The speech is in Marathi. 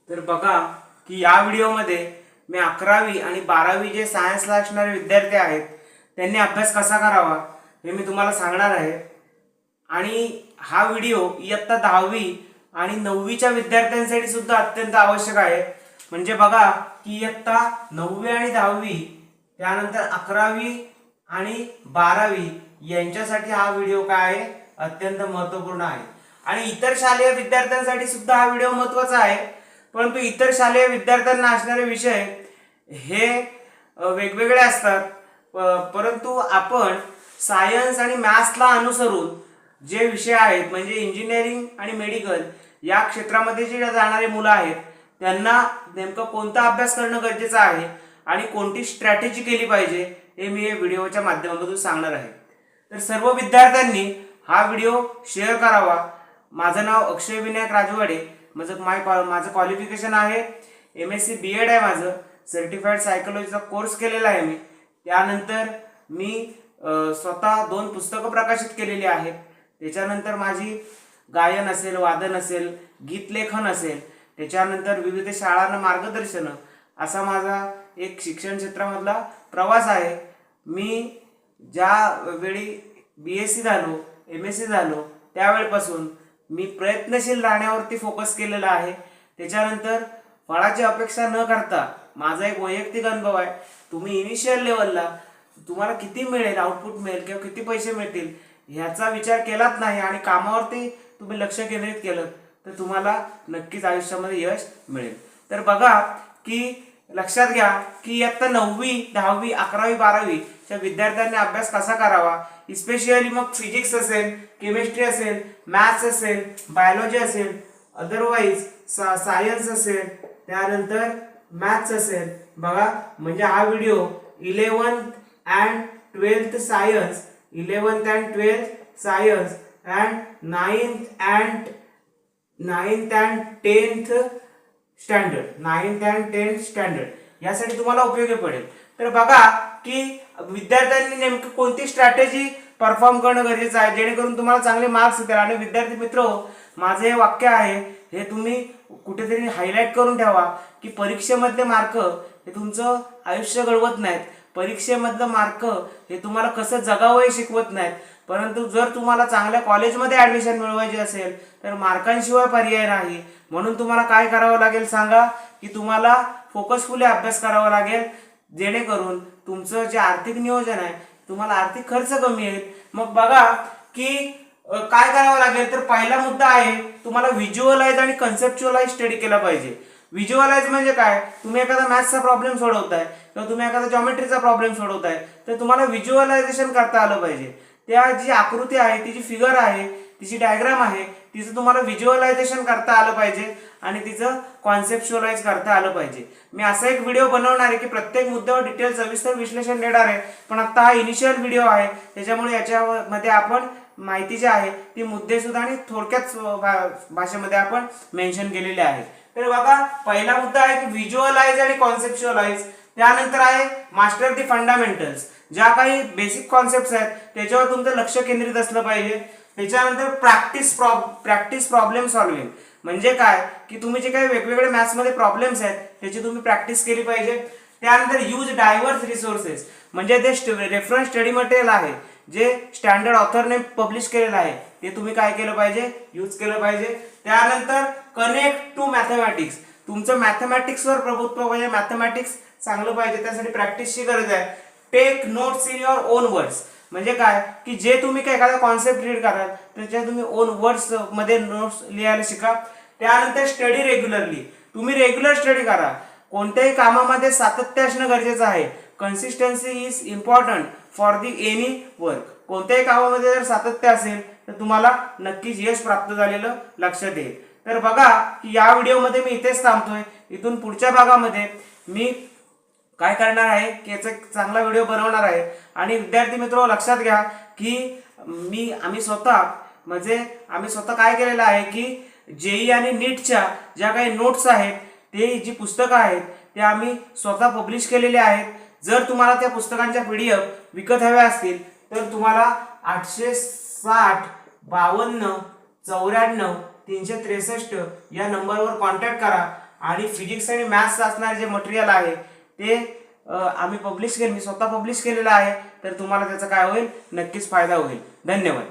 तर बघा की या व्हिडिओमध्ये मी 11वी आणि 12वी जे सायन्सला असणारे विद्यार्थी आहेत त्यांनी अभ्यास कसा करावा हे मी तुम्हाला सांगणार आहे। आणि हा व्हिडिओ इयत्ता 10वी आणि 9वीच्या विद्यार्थ्यांसाठी सुद्धा अत्यंत आवश्यक आहे। म्हणजे बघा की इयत्ता 9वी आणि 10वी त्यानंतर 11वी आणि 12वी यांच्यासाठी हा व्हिडिओ काय आहे, अत्यंत महत्त्वपूर्ण आहे। आणि इतर शालेय विद्यार्थ्यांसाठी सुद्धा हा व्हिडिओ महत्त्वाचा आहे, परंतु इतर शालेय विद्यार्थ्यांना असणारे विषय हे वेगवेगळे असतात। परंतु आपण सायन्स आणि मॅथ्सला अनुसरून जे विषय आहेत म्हणजे इंजिनिअरिंग आणि मेडिकल या क्षेत्रामध्ये जे जाणारे मुलं आहेत त्यांना नेमकं कोणता अभ्यास करणं गरजेचं आहे आणि कोणती स्ट्रॅटेजी केली पाहिजे हे मी या व्हिडिओच्या माध्यमातून सांगणार आहे। तर सर्व विद्यार्थ्यांनी हा व्हिडिओ शेअर करावा। माझं नाव अक्षय विनायक राजवाडे, माझं क्वालिफिकेशन आहे MSc BEd आहे। माझं सर्टिफाईड सायकोलॉजीचा कोर्स केलेला आहे मी। त्यानंतर मी स्वतः 2 पुस्तकं प्रकाशित केलेली आहेत। त्याच्यानंतर माझी गायन असेल, वादन असेल, गीतलेखन असेल, त्याच्यानंतर विविध शाळांना मार्गदर्शन असा माझा एक शिक्षण क्षेत्रामधला प्रवास आहे। मी ज्या वेळी BSc झालो, MSc झालो त्यावेळेपासून मी प्रयत्नशील राहण्यावरती फोकस केलेला आहे। त्याच्यानंतर फळाची अपेक्षा न करता माझा एक वैयक्तिक अनुभव आहे। तुम्ही इनिशियल लेवलला तुम्हाला किती मिळेल, आउटपुट मिळेल किंवा किती पैसे मिळतील ह्याचा विचार केलाच नाही आणि कामावरती तुम्ही लक्ष केंद्रित केलं तर तुम्हाला नक्कीच आयुष्यामध्ये यश मिळेल। तर बघा की लक्षात घ्या की इयत्ता 9वी, 10वी, 11वी, 12वी च्या विद्यार्थ्यांनी अभ्यास कसा करावा, स्पेशली मग फिजिक्स असेल, केमिस्ट्री असेल, मॅथ्स असेल, बायोलॉजी असेल, अदरवाईज सायन्स असेल, त्यानंतर मॅथ्स असेल। बघा म्हणजे हा video 11th and 12th science, 11th and 12th science and 9th and 10th standard यासाठी तुम्हाला उपयोगी पडेल। तर बघा की विद्यार्थ्यांनी नेमकी कोणती स्ट्रॅटेजी परफॉर्म करणं गरजेचं आहे जेणेकरून तुम्हाला चांगले मार्क्स येतील। आणि विद्यार्थी मित्र, माझं हे वाक्य आहे हे तुम्ही कुठेतरी हायलाइट करून ठेवा की परीक्षेमधले मार्क हे तुमचं आयुष्य घडवत नाहीत, परीक्षेमधलं मार्क हे तुम्हाला कसं जगावं हे शिकवत नाहीत। परंतु जर तुम्हाला चांगल्या कॉलेजमध्ये ॲडमिशन मिळवायची असेल तर मार्कांशिवाय पर्याय नाही। म्हणून तुम्हाला काय करावं लागेल सांगा की तुम्हाला फोकसफुली अभ्यास करावा लागेल जेणेकरून तुमचं जे आर्थिक नियोजन आहे तुम्हाला आर्थिक खर्च कमी येईल। मग बघा की काय करावं लागेल, तर पहिला मुद्दा आहे तुम्हाला व्हिज्युअलाइज आणि कन्सेप्च्युअलाइज स्टडी केला पाहिजे। व्हिज्युअलाइज म्हणजे काय, तुम्ही एखादा मॅथ्सचा प्रॉब्लेम सोडवताय किंवा तुम्ही एखादा जॉमेट्रीचा प्रॉब्लेम सोडवताय तर तुम्हाला व्हिज्युअलायझेशन करता आलं पाहिजे। त्या जी आकृती आहे, ती जी फिगर आहे, तिची डायग्राम आहे, तिचं तुम्हाला व्हिज्युअलायझेशन करता आलं पाहिजे आणि तिचं कॉन्सेप्च्युअलाइज करता आलं पाहिजे। मी असा एक व्हिडिओ बनवणार आहे की प्रत्येक मुद्द्यावर डिटेल सविस्तर विश्लेषण देणार आहे, पण आता हा इनिशियल व्हिडिओ आहे त्याच्यामुळे याच्यामध्ये आपण माहिती जी आहे ती मुद्दे सुद्धा आणि थोडक्यात भाषेमध्ये आपण मेन्शन केलेले आहे। तर बघा पहिला मुद्दा आहे की व्हिज्युअलाइज आणि कॉन्सेप्च्युअलाइज। त्यानंतर आहे मास्टर दी फंडामेंटल्स, ज्या काही बेसिक कॉन्सेप्ट्स आहेत त्याच्यावर तुमचं लक्ष केंद्रित असलं पाहिजे। त्याच्यानंतर प्रॅक्टिस प्रॉब्लेम सॉल्व्हिंग म्हणजे काय की तुम्ही जे काही वेगवेगळे मॅथ्समध्ये प्रॉब्लेम्स आहेत त्याची तुम्ही प्रॅक्टिस केली पाहिजे। त्यानंतर यूज डायव्हर्स रिसोर्सेस म्हणजे ते रेफरन्स स्टडी मटेरियल आहे जे स्टँडर्ड ऑथरने पब्लिश केलेलं आहे ते तुम्ही काय केलं पाहिजे, यूज केलं पाहिजे। त्यानंतर कनेक्ट टू मॅथमॅटिक्स, तुमचं मॅथमॅटिक्सवर प्रभुत्व पाहिजे, मॅथमॅटिक्स चांगलं पाहिजे, त्यासाठी प्रॅक्टिसची गरज आहे। Take notes in your own words म्हणजे काय की जे तुम्ही काय एखादा कॉन्सेप्ट रीड कराल त्याच्या तुम्ही ओन वर्ड्स मध्ये नोट्स लिहायला शिका। त्यानंतर स्टडी रेग्युलरली, तुम्ही रेग्युलर स्टडी करा। कोणत्याही कामामध्ये सातत्य असणं गरजेचं आहे। Consistency is important for the any work. कोणत्याही कामामध्ये जर सातत्य असेल तर तुम्हाला नक्कीच यश प्राप्त झालेलं लक्षात येईल। तर बघा की या व्हिडिओमध्ये मी इथेच थांबतोय। इथून पुढच्या भागामध्ये मी काय करणार आहे की याचा एक चांगला व्हिडिओ बनवणार आहे। आणि विद्यार्थी मित्र लक्षात घ्या की आम्ही स्वतः काय केलेलं आहे की JEE आणि नीटच्या ज्या काही नोट्स आहेत ते जी पुस्तकं आहेत ते आम्ही स्वतः पब्लिश केलेले आहेत। जर तुम्हाला त्या पुस्तकांच्या PDF विकत हव्या असतील तर तुम्हाला 860 52 94 363 या नंबरवर कॉन्टॅक्ट करा आणि फिजिक्स आणि मॅथ्स असणारे जे मटेरियल आहे ते आम्ही पब्लिश केले, मी स्वतः पब्लिश केलेलं आहे. तर तुम्हाला त्याचा काय होईल, नक्कीच फायदा होईल. धन्यवाद.